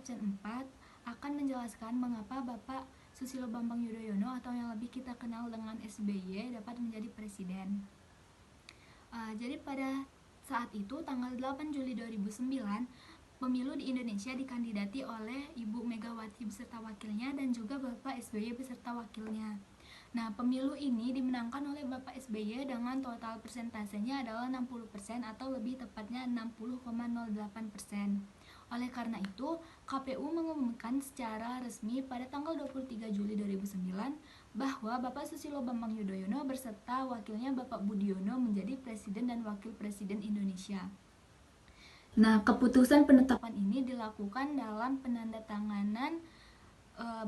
absen 4 akan menjelaskan mengapa Bapak Susilo Bambang Yudhoyono atau yang lebih kita kenal dengan SBY dapat menjadi presiden. Jadi pada saat itu tanggal 8 Juli 2009, pemilu di Indonesia dikandidati oleh Ibu Megawati beserta wakilnya dan juga Bapak SBY beserta wakilnya. Nah, pemilu ini dimenangkan oleh Bapak SBY dengan total persentasenya adalah 60% atau lebih tepatnya 60,08%. Oleh karena itu, KPU mengumumkan secara resmi pada tanggal 23 Juli 2009 bahwa Bapak Susilo Bambang Yudhoyono beserta wakilnya Bapak Budiono menjadi Presiden dan Wakil Presiden Indonesia. Nah, keputusan penetapan ini dilakukan dalam penandatanganan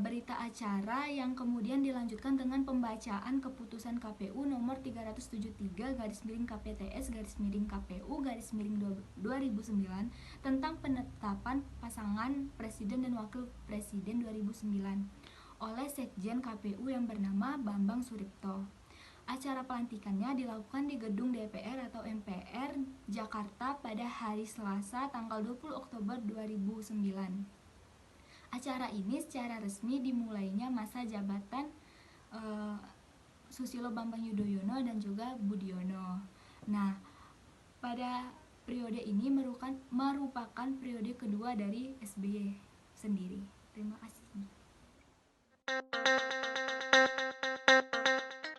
berita acara yang kemudian dilanjutkan dengan pembacaan keputusan KPU nomor 373/KPTS/KPU/2009 tentang penetapan pasangan presiden dan wakil presiden 2009 oleh Sekjen KPU yang bernama Bambang Suripto. Acara pelantikannya dilakukan di gedung DPR atau MPR Jakarta pada hari Selasa tanggal 20 Oktober 2009. Acara ini secara resmi dimulainya masa jabatan Susilo Bambang Yudhoyono dan juga Budiono. Nah, pada periode ini merupakan periode kedua dari SBY sendiri. Terima kasih.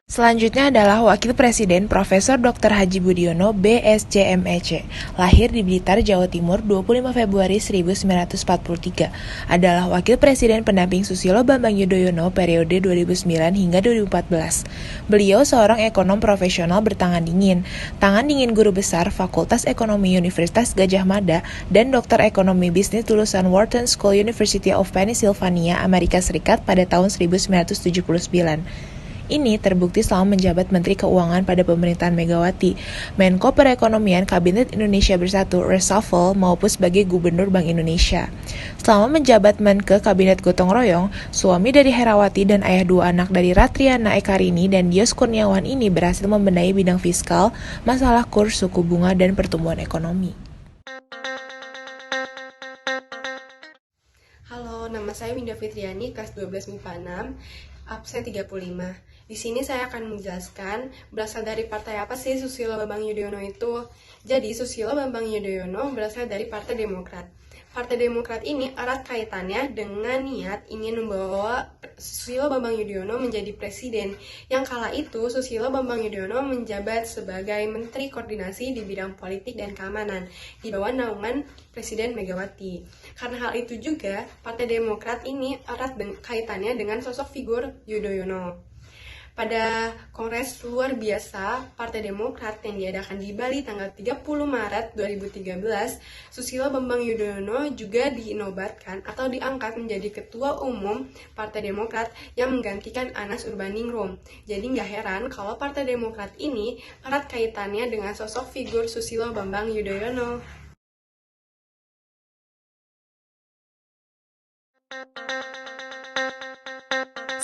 Selanjutnya adalah Wakil Presiden Profesor Dr. Haji Budiono, BSc.M.Ec. Lahir di Blitar, Jawa Timur, 25 Februari 1943. Adalah Wakil Presiden pendamping Susilo Bambang Yudhoyono periode 2009 hingga 2014. Beliau seorang ekonom profesional bertangan dingin. Tangan dingin guru besar Fakultas Ekonomi Universitas Gadjah Mada dan Doktor Ekonomi Bisnis lulusan Wharton School University of Pennsylvania, Amerika Serikat pada tahun 1979. Ini terbukti selama menjabat Menteri Keuangan pada pemerintahan Megawati, Menko Perekonomian Kabinet Indonesia Bersatu reshuffle maupun sebagai Gubernur Bank Indonesia. Selama menjabat Menke Kabinet Gotong Royong, suami dari Herawati dan ayah dua anak dari Ratriana Ekarini dan Dios Kurniawan ini berhasil membenahi bidang fiskal, masalah kurs, suku bunga, dan pertumbuhan ekonomi. Halo, nama saya Winda Fitriani, kelas 12 MIPA 6, absen 35. Di sini saya akan menjelaskan berasal dari partai apa sih Susilo Bambang Yudhoyono itu. Jadi, Susilo Bambang Yudhoyono berasal dari Partai Demokrat. Partai Demokrat ini erat kaitannya dengan niat ingin membawa Susilo Bambang Yudhoyono menjadi presiden. Yang kala itu, Susilo Bambang Yudhoyono menjabat sebagai Menteri Koordinasi di bidang politik dan keamanan di bawah naungan Presiden Megawati. Karena hal itu juga, Partai Demokrat ini erat kaitannya dengan sosok figur Yudhoyono. Pada Kongres Luar Biasa Partai Demokrat yang diadakan di Bali tanggal 30 Maret 2013, Susilo Bambang Yudhoyono juga dinobatkan atau diangkat menjadi Ketua Umum Partai Demokrat yang menggantikan Anas Urbaningrum. Jadi nggak heran kalau Partai Demokrat ini erat kaitannya dengan sosok figur Susilo Bambang Yudhoyono.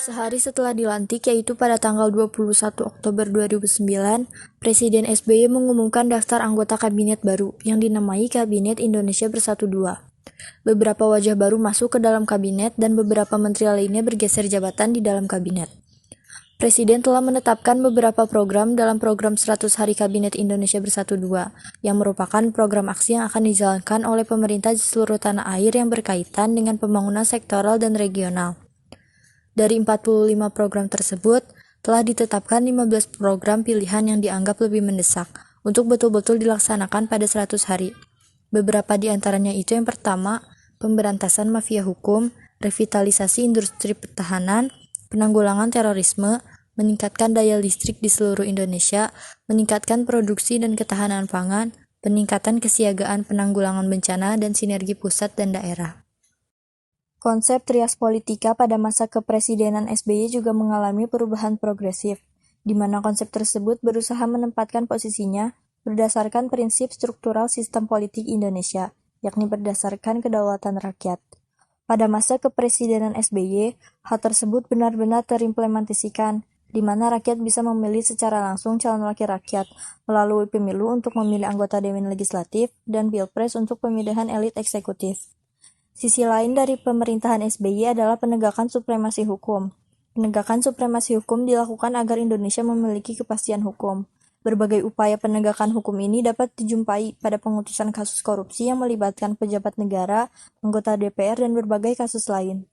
Sehari setelah dilantik, yaitu pada tanggal 21 Oktober 2009, Presiden SBY mengumumkan daftar anggota kabinet baru yang dinamai Kabinet Indonesia Bersatu II. Beberapa wajah baru masuk ke dalam kabinet dan beberapa menteri lainnya bergeser jabatan di dalam kabinet. Presiden telah menetapkan beberapa program dalam program 100 Hari Kabinet Indonesia Bersatu II, yang merupakan program aksi yang akan dijalankan oleh pemerintah di seluruh tanah air yang berkaitan dengan pembangunan sektoral dan regional. Dari 45 program tersebut, telah ditetapkan 15 program pilihan yang dianggap lebih mendesak untuk betul-betul dilaksanakan pada 100 hari. Beberapa di antaranya itu yang pertama, pemberantasan mafia hukum, revitalisasi industri pertahanan, penanggulangan terorisme, meningkatkan daya listrik di seluruh Indonesia, meningkatkan produksi dan ketahanan pangan, peningkatan kesiagaan penanggulangan bencana dan sinergi pusat dan daerah. Konsep trias politika pada masa kepresidenan SBY juga mengalami perubahan progresif, di mana konsep tersebut berusaha menempatkan posisinya berdasarkan prinsip struktural sistem politik Indonesia, yakni berdasarkan kedaulatan rakyat. Pada masa kepresidenan SBY, hal tersebut benar-benar terimplementasikan, di mana rakyat bisa memilih secara langsung calon wakil rakyat melalui pemilu untuk memilih anggota Dewan Legislatif dan Pilpres untuk pemilihan elit eksekutif. Sisi lain dari pemerintahan SBY adalah penegakan supremasi hukum. Penegakan supremasi hukum dilakukan agar Indonesia memiliki kepastian hukum. Berbagai upaya penegakan hukum ini dapat dijumpai pada pengutusan kasus korupsi yang melibatkan pejabat negara, anggota DPR, dan berbagai kasus lain.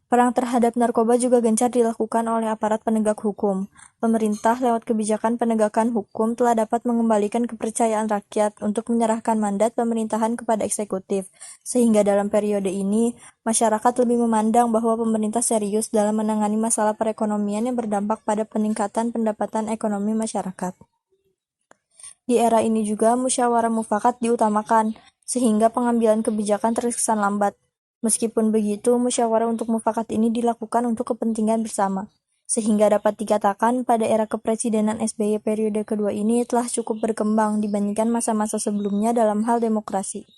Perang terhadap narkoba juga gencar dilakukan oleh aparat penegak hukum. Pemerintah lewat kebijakan penegakan hukum telah dapat mengembalikan kepercayaan rakyat untuk menyerahkan mandat pemerintahan kepada eksekutif, sehingga dalam periode ini, masyarakat lebih memandang bahwa pemerintah serius dalam menangani masalah perekonomian yang berdampak pada peningkatan pendapatan ekonomi masyarakat. Di era ini juga musyawarah mufakat diutamakan, sehingga pengambilan kebijakan terkesan lambat. Meskipun begitu, musyawarah untuk mufakat ini dilakukan untuk kepentingan bersama, sehingga dapat dikatakan pada era kepresidenan SBY periode kedua ini telah cukup berkembang dibandingkan masa-masa sebelumnya dalam hal demokrasi.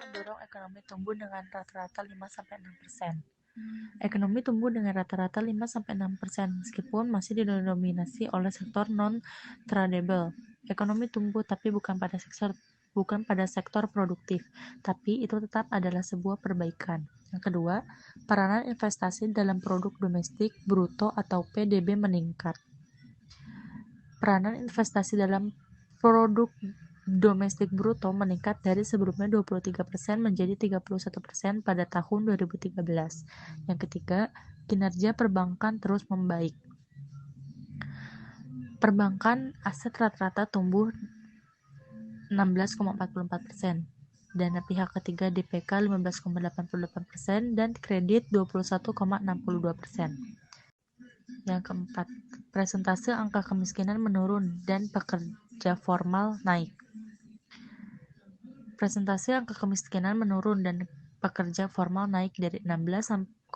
Mendorong ekonomi tumbuh dengan rata-rata 5-6%. Ekonomi tumbuh dengan rata-rata 5-6%, meskipun masih didominasi oleh sektor non-tradable. Ekonomi tumbuh tapi bukan pada sektor produktif, tapi itu tetap adalah sebuah perbaikan. Yang kedua, peranan investasi dalam produk domestik bruto atau PDB meningkat. Peranan investasi dalam produk domestik bruto meningkat dari sebelumnya 23% menjadi 31% pada tahun 2013. Yang ketiga, kinerja perbankan terus membaik. Perbankan aset rata-rata tumbuh 16,44%, dana pihak ketiga DPK 15,88%, dan kredit 21,62%. Yang keempat, presentase angka kemiskinan menurun dan pekerja formal naik. Presentase angka kemiskinan menurun dan pekerja formal naik dari 16,66%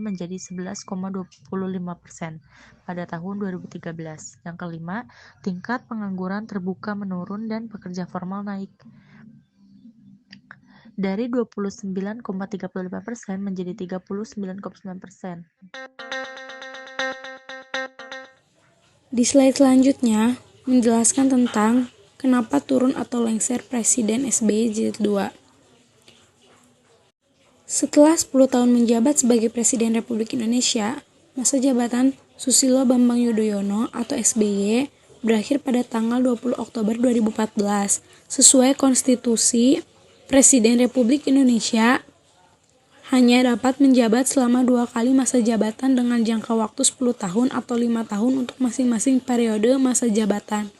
menjadi 11,25% pada tahun 2013. Yang kelima, tingkat pengangguran terbuka menurun dan pekerja formal naik dari 29,35% menjadi 39,9%. Di slide selanjutnya, menjelaskan tentang kenapa turun atau lengser Presiden SBY jilid 2. Setelah 10 tahun menjabat sebagai Presiden Republik Indonesia, masa jabatan Susilo Bambang Yudhoyono atau SBY berakhir pada tanggal 20 Oktober 2014. Sesuai konstitusi, Presiden Republik Indonesia hanya dapat menjabat selama 2 kali masa jabatan dengan jangka waktu 10 tahun atau 5 tahun untuk masing-masing periode masa jabatan.